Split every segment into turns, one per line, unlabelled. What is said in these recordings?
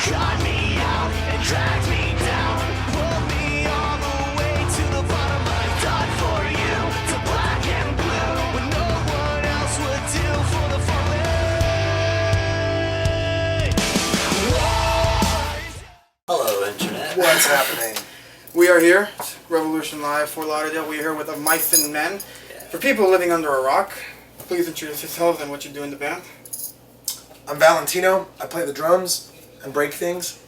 cut me out and dragged me down, pulled me all the way to the bottom. I've done for you to black and blue when no one else would do for the fallen.
Hello, Internet.
What's happening? We are here, Revolution Live, Fort Lauderdale. We are here with the Mice and Men. For people living under a rock, please introduce yourselves and what you do in the band.
I'm Valentino. I play the drums and break things.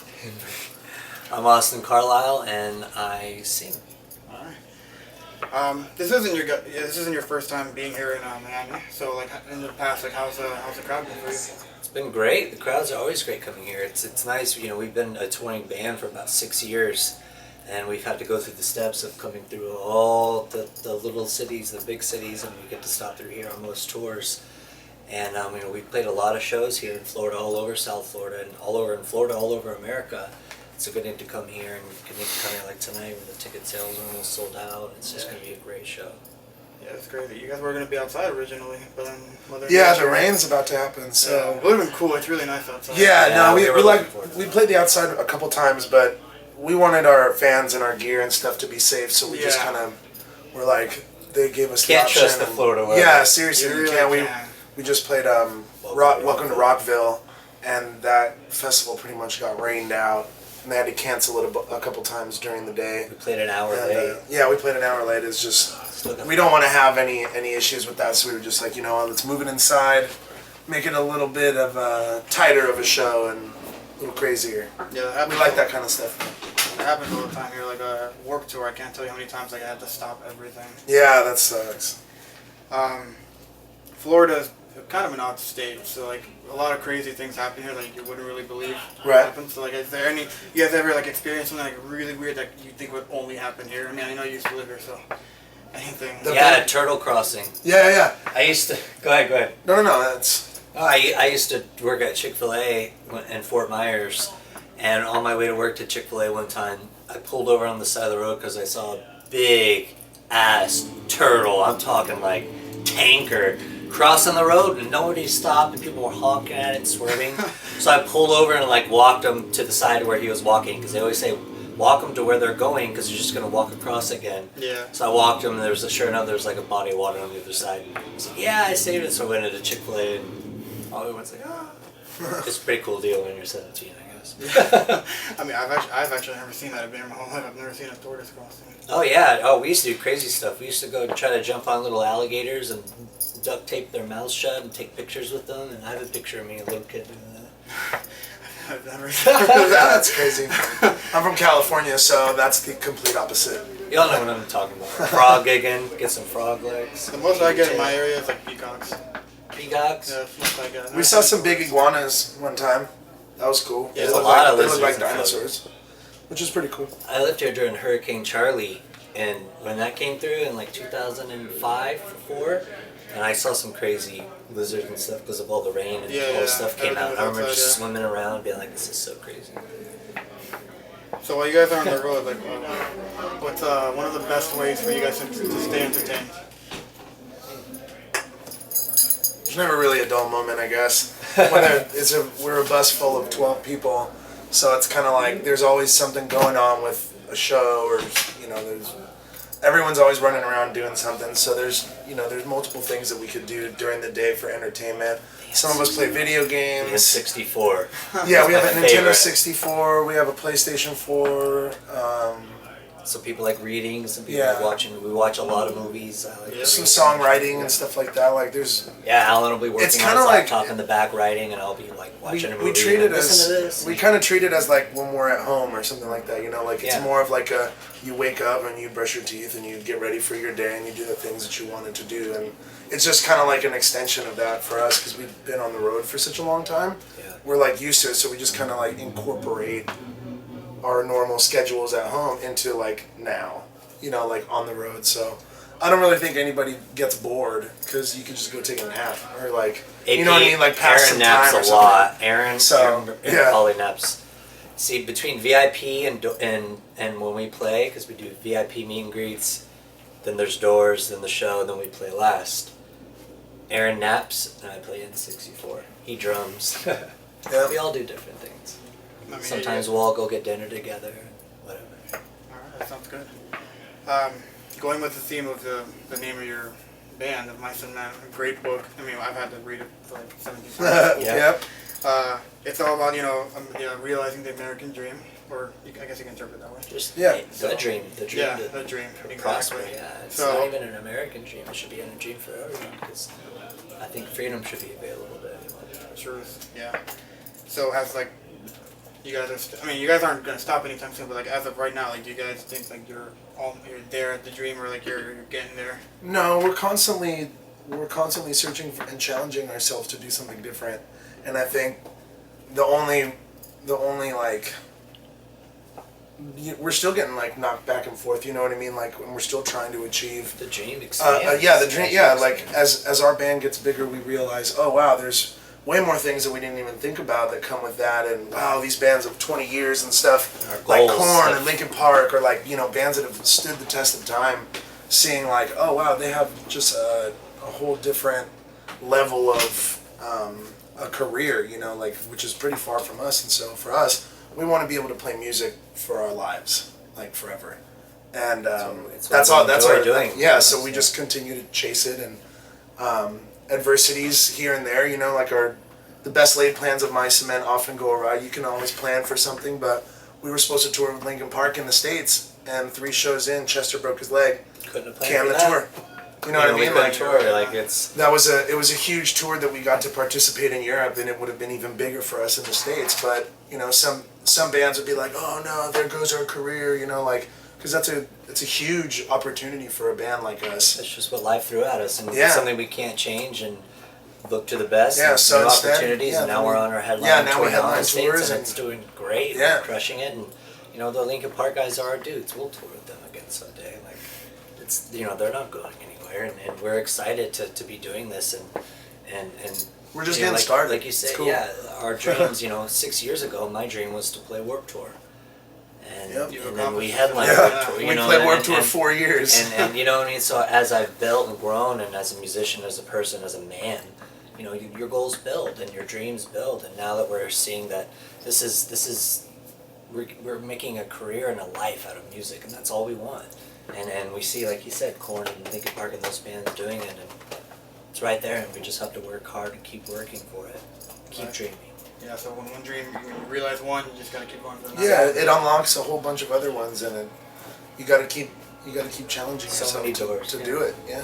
I'm Austin Carlile, and I sing.
Alright. This isn't your first time being here in Miami. So, like, in the past, like, how's the crowd been for you?
It's been great. The crowds are always great coming here. It's nice. You know, we've been a touring band for about 6 years, and we've had to go through the steps of coming through all the little cities, the big cities, and we get to stop through here on most tours. And you know, we played a lot of shows here in Florida, all over South Florida, and all over in Florida, all over America. It's a good thing to come here, and you can make it come here like tonight when the ticket sales are almost sold out. It's just going to be a great show.
Yeah, it's crazy. You guys were going to be outside originally, but then
The rain's about to happen, so...
Yeah, it would have been cool. It's really nice outside.
We played the outside a couple times, but we wanted our fans and our gear and stuff to be safe, so we just kind of were like, they gave us the option.
Can't trust the Florida weather.
Yeah, seriously,
You
you
really
can't.
can.
We just played Welcome to Rockville, and that festival pretty much got rained out, and they had to cancel it a couple times during the day.
We played an hour
And,
late.
we played an hour late. It's just, we don't want to have any issues with that, so we were just like, you know what, let's move it inside, make it a little bit of tighter of a show and a little crazier.
Yeah,
We like that kind of stuff.
It happens all the time here, like a work tour. I can't tell you how many times like, I had to stop everything.
Yeah, that sucks.
Florida's kind of an odd state, so like a lot of crazy things happen here that you wouldn't really believe
Right.
happen. So like, is there any you guys ever like experienced something like really weird that you think would only happen here? I mean, I know you used to live here, so anything.
Yeah, turtle crossing.
Yeah.
I used to... Go ahead.
No, that's...
I used to work at Chick-fil-A in Fort Myers, and on my way to work to Chick-fil-A one time, I pulled over on the side of the road because I saw a big ass turtle. I'm talking like tanker crossing the road, and nobody stopped, and people were honking at it and swerving. So I pulled over and like walked him to the side where he was walking, because they always say walk them to where they're going because you're just gonna walk across again.
Yeah.
So I walked him, and sure enough, there was like a body of water on the other side. I was like, yeah, I saved it. So I went into Chick-fil-A, and everyone's like, ah. It's a pretty cool deal when you're 17, I guess.
I mean, I've actually never seen that. I've been here my whole life. I've never seen a tortoise crossing.
Oh yeah. Oh, we used to do crazy stuff. We used to go try to jump on little alligators and duct tape their mouths shut and take pictures with them. And I have a picture of me, a little kid, doing that.
I've never
That's crazy. I'm from California, so that's the complete opposite.
Y'all know what I'm talking about. Frog gigging, get some frog legs.
The most I get in my area is like peacocks.
Peacocks.
Yeah, that's most I get.
We saw some big iguanas one time. That was cool.
Yeah, there's a lot of
They look
lizards
like
in
dinosaurs, which is pretty cool.
I lived here during Hurricane Charlie, and when that came through in like 2005 or 4, and I saw some crazy lizards and stuff because of all the rain and all the stuff came out. And I remember just swimming around, being like, "This is so crazy."
So while you guys are on the road, like, what's one of the best ways for you guys to stay entertained?
There's never really a dull moment, I guess. We're a bus full of 12 people, so it's kind of like there's always something going on with a show, or everyone's always running around doing something. So there's multiple things that we could do during the day for entertainment. Some of us play video games.
N64.
Yeah, we have a Nintendo
favorite.
64. We have a PlayStation 4.
Some people like reading. Some people like watching. We watch a lot of movies. I like
Some songwriting and stuff like that. Like there's.
Yeah, Alan will be working
It's
on
kinda
his
like-
laptop in the back writing, and I'll be like watching a movie.
We treat it
listen to
as
this.
we kind of treat it as like when we're at home or something like that. Like it's
Yeah.
more of like you wake up and you brush your teeth and you get ready for your day and you do the things that you wanted to do, and it's just kind of like an extension of that for us because we've been on the road for such a long time.
Yeah.
We're like used to it, so we just kind of like incorporate our normal schedules at home into like now, like on the road. So I don't really think anybody gets bored because you can just go take a nap or like, you know what I mean, like pass
Aaron
some
naps
time or
a
something.
lot. Aaron
yeah.
probably naps. See, between VIP and when we play, because we do VIP meet and greets, then there's doors, then the show, then we play last. Aaron naps, and I play N64. He drums.
Yeah.
We all do different things.
mean,
Sometimes we'll all go get dinner together, whatever.
All right, that sounds good. Going with the theme of the name of your band, of Mice and Men, a great book. I mean, I've had to read it for like 17 times.
Yep.
It's all about realizing the American dream, or I guess you can interpret it that way.
Just
Yeah.
the dream
Yeah,
to
the dream.
prosper.
Exactly.
Yeah, it's
So-
not even an American dream. It should be a dream for everyone because I think freedom should be available to everyone.
Truth. Yeah. So has like you guys are. You guys aren't gonna stop anytime soon. But like as of right now, like do you guys think like you're there at the dream, or like you're getting there?
No, we're constantly searching for and challenging ourselves to do something different, and I think the only like we're still getting like knocked back and forth. You know what I mean? Like when we're still trying to achieve.
The dream expands.
Yeah, the dream. Yeah, like as our band gets bigger, we realize, oh wow, there's way more things that we didn't even think about that come with that, and wow, these bands of 20 years and stuff,
Our
like
goals
Korn
have-
and Linkin Park, or like bands that have stood the test of time, seeing like, oh wow, they have just a whole different level of a career, like which is pretty far from us, and so for us, we want to be able to play music for our lives, like forever, and
it's
that's
what
all.
we
That's
enjoy
our
doing.
yeah. So we just continue to chase it, and adversities here and there, like the best laid plans of my cement often go awry. You can always plan for something, but we were supposed to tour with Linkin Park in the States, and 3 shows in, Chester broke his leg,
Couldn't have planned
canned
for
the
that.
tour. You know what I
We
mean?
couldn't
Like
tour. Like it's
it was a huge tour that we got to participate in Europe, and it would have been even bigger for us in the States. But some bands would be like, oh no, there goes our career, because it's a huge opportunity for a band like us.
that's just what life threw at us, and
Yeah.
it's something we can't change and look to the best.
Yeah,
and
so
new
instead-
opportunities,
yeah,
and now
then
we're
we-
on our headline
yeah, now
tour
we headline
in the States,
tours,
and
and-
it's doing great.
Yeah.
We're crushing it, and the Linkin Park guys are our dudes. We'll tour with them again someday. Like it's they're not going anywhere, and we're excited to be doing this, and
We're just
you know,
getting
like,
started.
Like you said,
It's cool.
yeah, our dreams. 6 years ago, my dream was to play Warped Tour, and,
Yep.
and then we headlined
Yeah,
Warped Tour.
we played Warped Tour
and,
4 years.
and you know what I mean. So as I've built and grown, and as a musician, as a person, as a man, your goals build and your dreams build, and now that we're seeing that this is we're making a career and a life out of music, and that's all we want. And we see, like you said, Korn and Linkin Park and those bands doing it, and it's right there, and we just have to work hard and keep working for it, keep
Right.
dreaming.
Yeah. So when one dream, when you realize one, you just gotta keep going for another.
Yeah, it unlocks a whole bunch of other ones, and you got to keep challenging
So
yourself
many doors,
to
yeah.
do it. Yeah,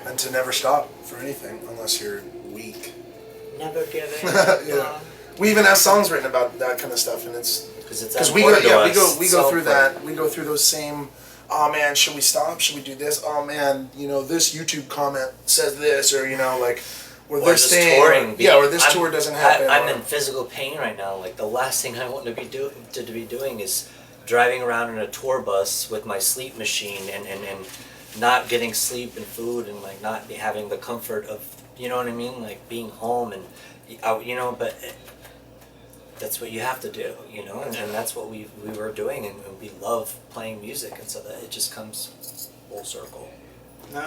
and to never stop for anything unless you're weak.
Never giving
Yeah. We even have songs written about that kind of stuff, and it's
because
because we go through that. We go through those same. Oh man, should we stop? Should we do this? Oh man, this YouTube comment says this, or or
Or
this
just
thing,
touring.
or this tour doesn't happen.
I'm
or-
in physical pain right now. Like the last thing I want to be doing is driving around in a tour bus with my sleep machine and not getting sleep and food, and like not having the comfort of what I mean, like being home and but that's what you have to do, and that's what we were doing, and we love playing music, and so that it just comes full circle.
No,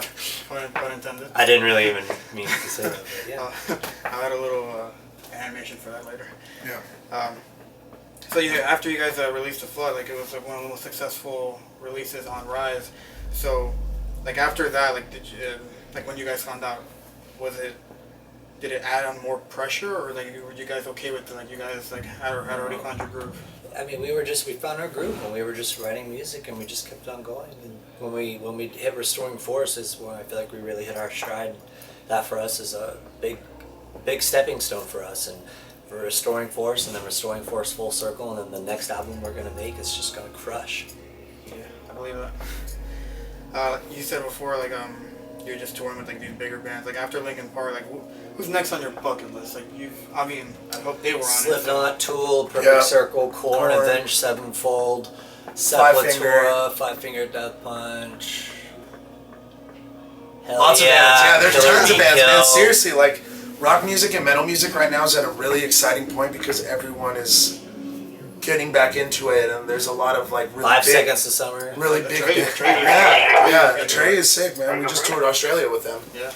pun intended.
I didn't really even mean to say that, but yeah.
I'll add a little animation for that later.
Yeah.
So after you guys released The Flood, like it was like one of the most successful releases on Rise. So, like after that, like did you, like when you guys found out, did it add on more pressure, or like were you guys okay with it? Like you guys like had already found your groove?
I mean, we found our groove, and we were just writing music, and we just kept on going. And when we hit Restoring Force is when I feel like we really hit our stride. That for us is a big stepping stone for us, and for Restoring Force, and then Restoring Force Full Circle, and then the next album we're gonna make is just gonna crush.
Yeah, I believe that. You said before, like you're just touring with like these bigger bands. Like after Linkin Park, like who's next on your bucket list? Like I hope they were on
Slipknot, Tool, Perfect
Yeah.
Circle, Korn,
Korn.
Avenged Sevenfold,
Five
Sepultura, Five Finger Death Punch. Hell
Lots of bands. Yeah, there's
Killer
tons of
Be
bands, man.
Kill.
Seriously, like rock music and metal music right now is at a really exciting point because everyone is getting back into it, and there's a lot of like really
5
big,
Seconds to Summer.
really big.
Trey.
Yeah, Trey is sick, man. We just toured Australia with them,
Yeah.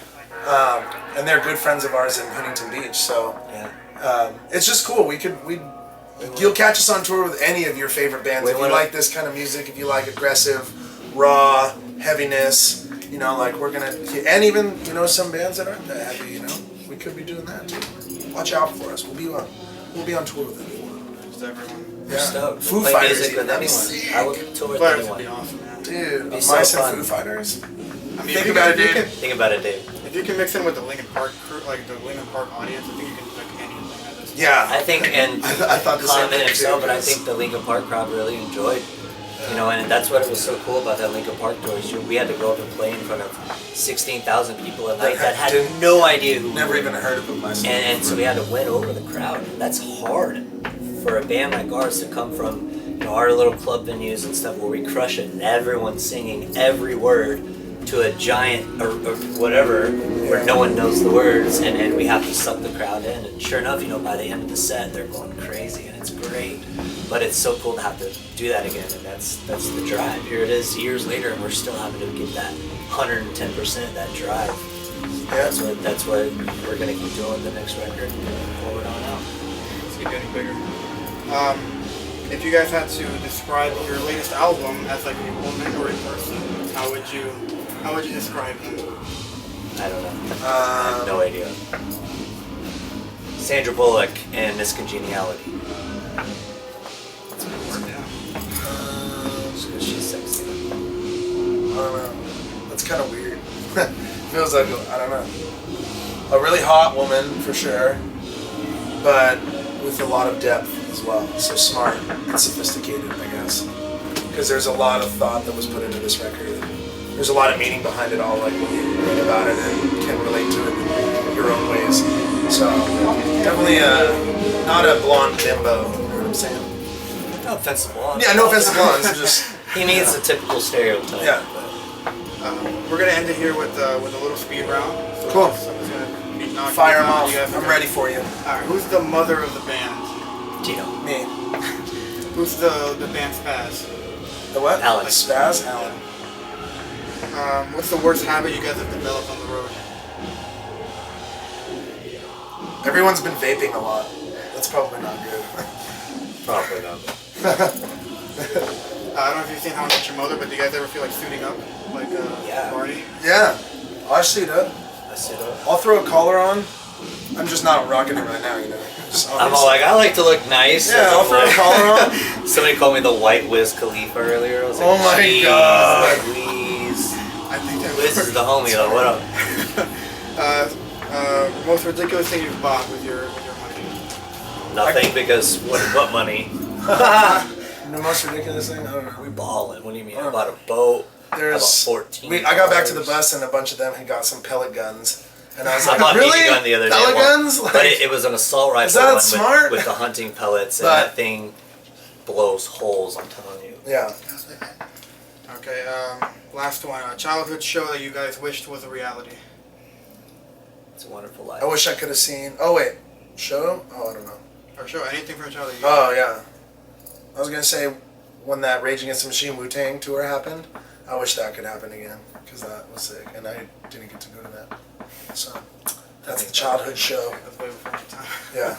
and they're good friends of ours in Huntington Beach. So
Yeah.
it's just cool. We You'll catch us on tour with any of your favorite bands.
We
If you
wanna-
like this kind of music, if you like aggressive, raw, heaviness, you know, like we're gonna, and even, you know, some bands that aren't that heavy, you know, we could be doing that too. Watch out for us. We'll be on tour with anyone.
Just everyone.
Yeah.
Stoked.
Foo
Play
Fighters,
music with
that'd be
anyone.
sick.
I would tour with
Fighters would be
anyone.
awesome, man.
Dude,
Be so
Mice and
fun.
Foo Fighters.
I mean,
Think about it, dude.
Think about it, Dave.
If you can mix in with the Linkin Park crew, like the Linkin Park audience, I think you can do like anything at this.
Yeah.
I think, and
I thought the same
comment
thing
himself,
too,
but I
because-
think the Linkin Park crowd really enjoyed. You know, and that's what was so cool about that Linkin Park tour is we had to go up and play in front of 16,000 people a night that had
Didn't-
no idea who we
Never
were.
even heard of them myself.
And so we had to win over the crowd. That's hard for a band like ours to come from, you know, our little club venues and stuff where we crush it and everyone's singing every word to a giant or whatever where no one knows the words and we have to suck the crowd in. And sure enough, you know, by the end of the set they're going crazy and it's great. But it's so cool to have to do that again, and that's the drive. Here it is years later and we're still having to get that 110% that drive.
Yeah.
That's what we're gonna keep doing with the next record and forward on out.
Let's keep getting bigger. If you guys had to describe your latest album as like a woman or a person, how would you describe them?
I don't know. I have no idea. Sandra Bullock and Miss Congeniality. She's sexy.
I don't know. That's kind of weird. Feels like, I don't know. A really hot woman, for sure. But with a lot of depth as well. So smart and sophisticated, I guess. Because there's a lot of thought that was put into this record. There's a lot of meaning behind it all, like when you read about it and can relate to it in your own ways. So, definitely not a blonde bimbo, you know what I'm saying?
No offensive blonde.
Yeah, no offense to blondes, just...
He needs a typical stereotype.
Yeah.
We're gonna end it here with a little speed round. So
Cool.
I'm just gonna be knocking
Fire
these
them
out.
off.
You guys are
I'm
gonna-
ready for you.
Alright, who's the mother of the band?
Tino.
Me.
Who's the band spaz?
The what?
Alan.
The spaz? Alan.
What's the worst habit you guys have developed on the road?
Everyone's been vaping a lot. That's probably not good.
Probably not.
I don't know if you've seen How I Met Your Mother, but do you guys ever feel like suiting up? Like
Yeah.
Barney?
Yeah. I see that.
I sit up.
I'll throw a collar on. I'm just not rocking it right now, you know. Just
I'm all like, I like to look nice.
yeah, I'll throw a collar on.
Somebody called me the White Wiz Khalifa earlier. I was like,
Oh my
"Jeez,
God."
Louise.
I think that
Wiz is the homie though. What up?
most ridiculous thing you've bought with your money.
Nothing because what money?
The most ridiculous thing? I don't know.
We ballin'. What do you mean? I bought a boat.
There's
I bought 14.
I got back to the bus and a bunch of them had got some pellet guns. And I was
I
like,
bought a
really?
BB gun the other day.
Pellet
One-
guns?
but it was an assault rifle
that
one
smart?
with the hunting pellets, and
But-
that thing blows holes. I'm telling you.
Yeah.
Okay, last one. A childhood show that you guys wished was a reality.
It's a wonderful life.
I wish I could have seen. Oh, wait. Show? Oh, I don't know.
Or show, anything from a child that you
Oh, yeah. I was going to say, when that Rage Against the Machine Wu-Tang tour happened, I wish that could happen again. Because that was sick. And I didn't get to go to that. So, that's the childhood show.
That's way before my time.
Yeah.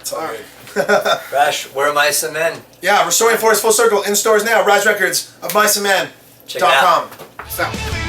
It's all
All
right.
Rash, where are Mice and Men?
Yeah, Restoring Forest Full Circle in stores now. Rise Records of Mice and Men.
Check it out.
.com.
Sound.